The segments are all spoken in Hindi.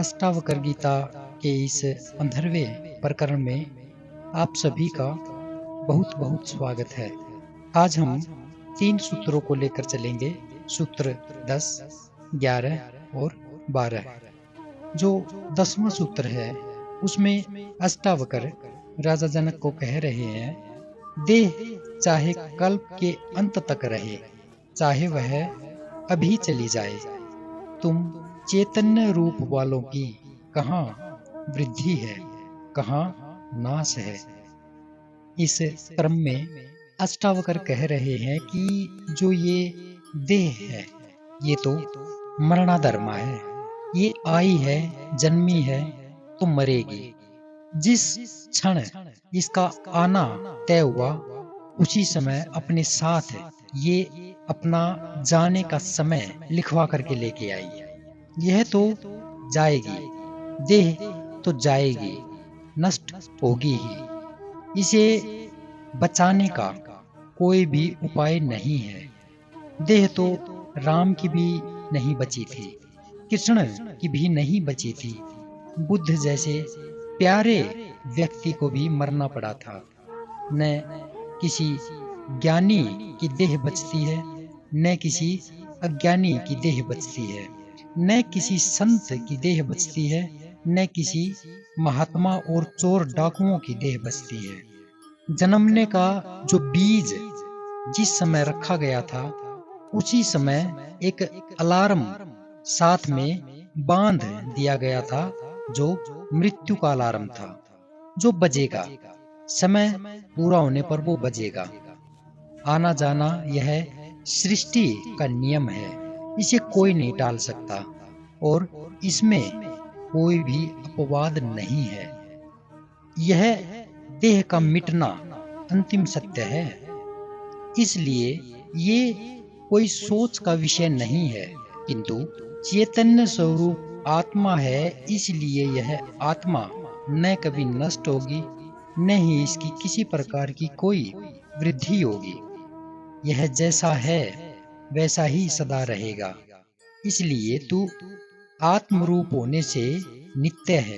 अष्टावक्र गीता के इस 15वें प्रकरण में आप सभी का बहुत बहुत स्वागत है। आज हम 3 सूत्रों को लेकर चलेंगे, सूत्र 10, 11 और 12। जो 10वां सूत्र है उसमें अष्टावक्र राजा जनक को कह रहे हैं, देह चाहे कल्प के अंत तक रहे, चाहे वह अभी चली जाए, तुम चैतन्य रूप वालों की कहाँ वृद्धि है, कहाँ नाश है। इस क्रम में अष्टावक्र कह रहे हैं कि जो ये देह है ये तो मरणाधर्मा है, ये आई है, जन्मी है तो मरेगी। जिस क्षण इसका आना तय हुआ उसी समय अपने साथ ये अपना जाने का समय लिखवा करके लेके आई। यह तो जाएगी, देह तो जाएगी, नष्ट होगी ही। इसे बचाने का कोई भी उपाय नहीं है। देह तो राम की भी नहीं बची थी, कृष्ण की भी नहीं बची थी, बुद्ध जैसे प्यारे व्यक्ति को भी मरना पड़ा था। न किसी ज्ञानी की देह बचती है, न किसी अज्ञानी की देह बचती है, न किसी संत की देह बचती है, न किसी महात्मा और चोर डाकुओं की देह बचती है। जन्मने का जो बीज जिस समय रखा गया था उसी समय एक अलार्म साथ में बांध दिया गया था, जो मृत्यु का अलार्म था, जो बजेगा, समय पूरा होने पर वो बजेगा। आना जाना यह सृष्टि का नियम है, इसे कोई नहीं टाल सकता और इसमें कोई भी अपवाद नहीं है। यह देह का मिटना अंतिम सत्य है, इसलिए ये कोई सोच का विषय नहीं है, किंतु चैतन्य स्वरूप आत्मा है, इसलिए यह आत्मा न कभी नष्ट होगी, न ही इसकी किसी प्रकार की कोई वृद्धि होगी। यह जैसा है वैसा ही सदा रहेगा, इसलिए तू आत्मरूप होने से नित्य है,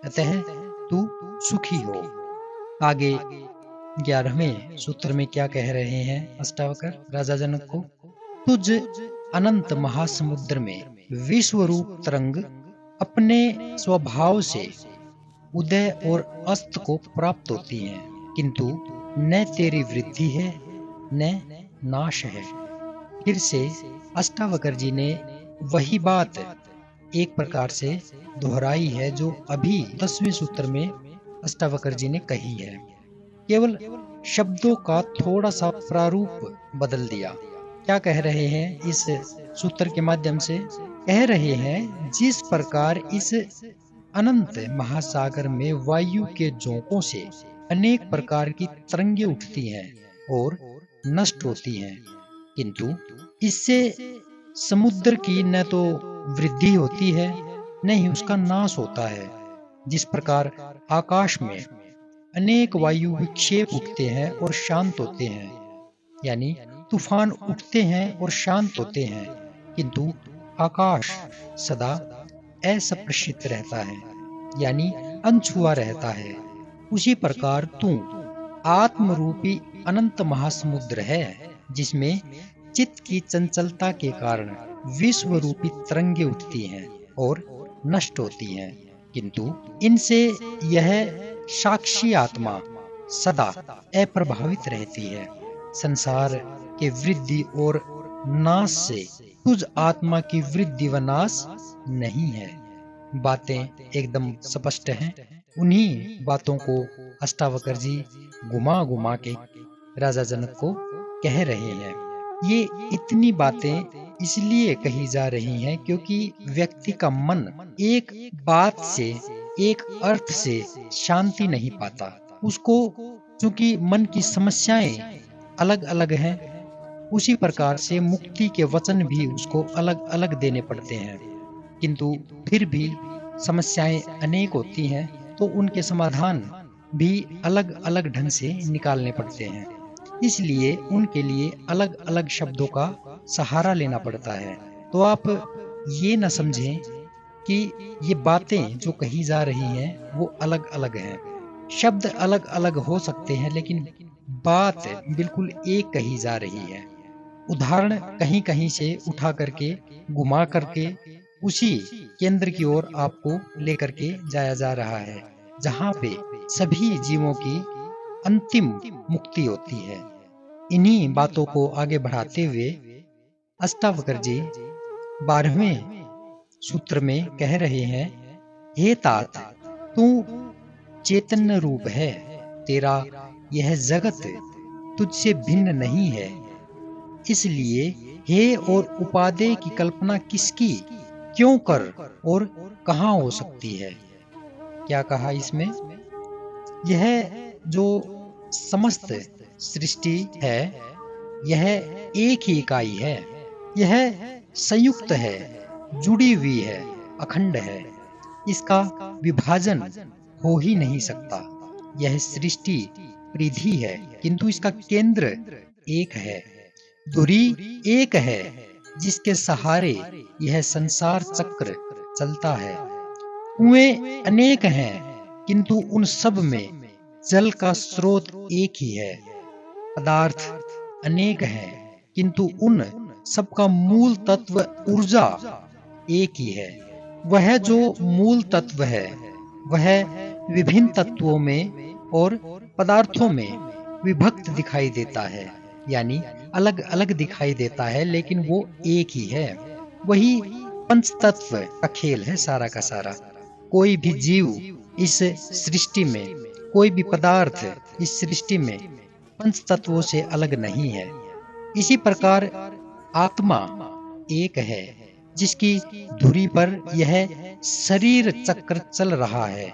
अतः तू सुखी हो। आगे 11वें सूत्र में क्या कह रहे हैं अष्टावक्र राजा जनक को, तुझ अनंत महासमुद्र में विश्व रूप तरंग अपने स्वभाव से उदय और अस्त को प्राप्त होती हैं, किंतु न तेरी वृद्धि है न नाश है। फिर से अष्टावक्र जी ने वही बात एक प्रकार से दोहराई है जो अभी 10वें सूत्र में अष्टावक्र जी ने कही है, केवल शब्दों का थोड़ा सा प्रारूप बदल दिया। क्या कह रहे हैं इस सूत्र के माध्यम से? कह रहे हैं, जिस प्रकार इस अनंत महासागर में वायु के झोंकों से अनेक प्रकार की तरंगे उठती हैं और नष्ट होती हैं, किंतु इससे समुद्र की न तो वृद्धि होती है न ही उसका नाश होता है। जिस प्रकार आकाश में अनेक वायु विक्षेप उठते हैं और शांत होते हैं, यानी तूफान उठते हैं और शांत होते हैं, किंतु आकाश सदा असस्पृशित रहता है, यानी अनछुआ रहता है। उसी प्रकार तू आत्मरूपी अनंत महासमुद्र है, जिसमें चित्त की चंचलता के कारण विश्व रूपी तरंगे उठती हैं और नष्ट होती हैं, किंतु इनसे यह साक्षी आत्मा सदा अप्रभावित रहती है। संसार के वृद्धि और नाश से तुझ आत्मा की वृद्धि व नाश नहीं है। बातें एकदम स्पष्ट हैं। उन्हीं बातों को अष्टावक्र जी घुमा घुमा के राजा जनक को कह रहे हैं। ये इतनी बातें इसलिए कही जा रही हैं क्योंकि व्यक्ति का मन एक बात से, एक अर्थ से शांति नहीं पाता। उसको चूंकि मन की समस्याएं अलग अलग हैं, उसी प्रकार से मुक्ति के वचन भी उसको अलग अलग देने पड़ते हैं, किंतु फिर भी समस्याएं अनेक होती हैं तो उनके समाधान भी अलग अलग ढंग से निकालने पड़ते हैं। इसलिए उनके लिए अलग अलग शब्दों का सहारा लेना पड़ता है। तो आप ये न समझें कि ये बातें जो कही जा रही हैं वो अलग अलग हैं। शब्द अलग अलग हो सकते हैं लेकिन बात बिल्कुल एक कही जा रही है। उदाहरण कहीं कहीं से उठा करके घुमा करके उसी केंद्र की ओर आपको लेकर के जाया जा रहा है, जहां पे सभी जीवों की अंतिम मुक्ति होती है। इन्हीं बातों को आगे बढ़ाते हुए अष्टावक्र जी 12वें सूत्र में कह रहे हैं, हे तात, तू चैतन्य रूप है, तेरा यह जगत तुझसे भिन्न नहीं है। इसलिए हे और उपादेय की कल्पना किसकी, क्यों कर और कहाँ हो सकती है। क्या कहा इसमें? यह जो समस्त सृष्टि है, यह एक ही इकाई है। यह संयुक्त है, जुड़ी हुई है, अखंड है। इसका विभाजन हो ही नहीं सकता। यह सृष्टि परिधि है, किंतु इसका केंद्र एक है। धुरी एक है, जिसके सहारे यह संसार चक्र चलता है। कुएं अनेक हैं, किंतु उन सब में जल का स्रोत एक ही है। पदार्थ अनेक हैं, किंतु उन सबका मूल तत्व ऊर्जा एक ही है। वह जो मूल तत्व है, वह विभिन्न तत्वों में और पदार्थों में विभक्त दिखाई देता है, यानी अलग अलग दिखाई देता है, लेकिन वो एक ही है। वही पंच तत्व का खेल है सारा का सारा। कोई भी जीव इस सृष्टि में, कोई भी पदार्थ इस सृष्टि में पंच तत्वों से अलग नहीं है। इसी प्रकार आत्मा एक है, जिसकी धुरी पर यह शरीर चक्र चल रहा है।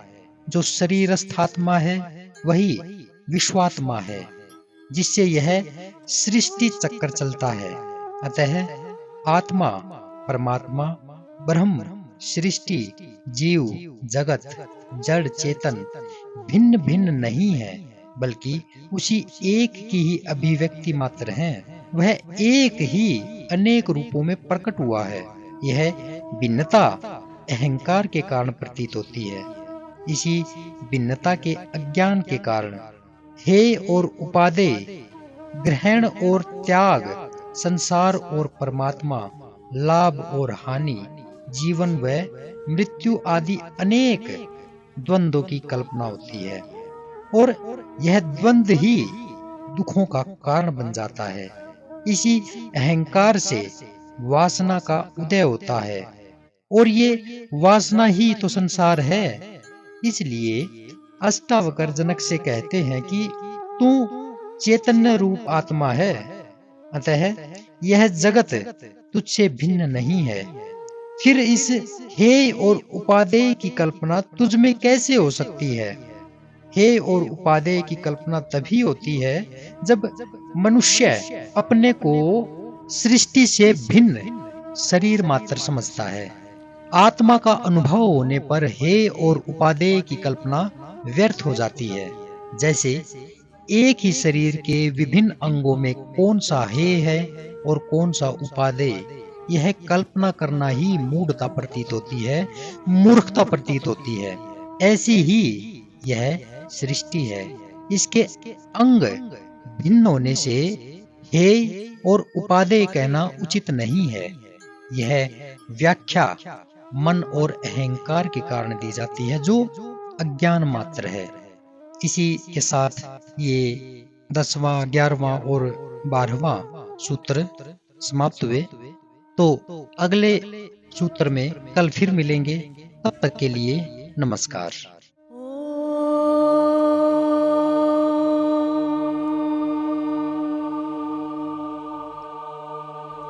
जो शरीरस्थ आत्मा है वही विश्वात्मा है, जिससे यह सृष्टि चक्र चलता है। अतः आत्मा, परमात्मा, ब्रह्म, सृष्टि, जीव, जगत, जड़, चेतन भिन्न भिन्न नहीं है, बल्कि उसी एक की ही अभिव्यक्ति मात्र हैं। वह एक ही अनेक रूपों में प्रकट हुआ है। यह भिन्नता अहंकार के कारण प्रतीत होती है। इसी भिन्नता के अज्ञान के कारण हे और उपादेय, ग्रहण और त्याग, संसार और परमात्मा, लाभ और हानि, जीवन व मृत्यु आदि अनेक द्वंद्वों की कल्पना होती है। और यह द्वंद्व ही दुखों का कारण बन जाता है। इसी अहंकार से वासना का उदय होता है, और ये वासना ही तो संसार है। इसलिए अष्टावक्र जनक से कहते हैं कि तू चैतन्य रूप आत्मा है, अतः यह जगत तुझसे भिन्न नहीं है। फिर इस हे और उपादेय की कल्पना तुझ में कैसे हो सकती है? हे और उपादेय की कल्पना तभी होती है जब मनुष्य अपने को सृष्टि से भिन्न शरीर मात्र समझता है। आत्मा का अनुभव होने पर हे और उपादेय की कल्पना व्यर्थ हो जाती है। जैसे एक ही शरीर के विभिन्न अंगों में कौन सा हे है और कौन सा उपादेय, यह कल्पना करना ही मूढ़ता प्रतीत होती है, मूर्खता प्रतीत होती है। ऐसी ही यह सृष्टि है। इसके अंग भिन्न होने से हे और उपादेय कहना उचित नहीं है। यह व्याख्या मन और अहंकार के कारण दी जाती है, जो अज्ञान मात्र है। इसी के साथ ये 10वां, 11वां और 12वां सूत्र समाप्त हुए। तो अगले सूत्र में कल फिर मिलेंगे। तब तक के लिए नमस्कार।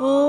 ओ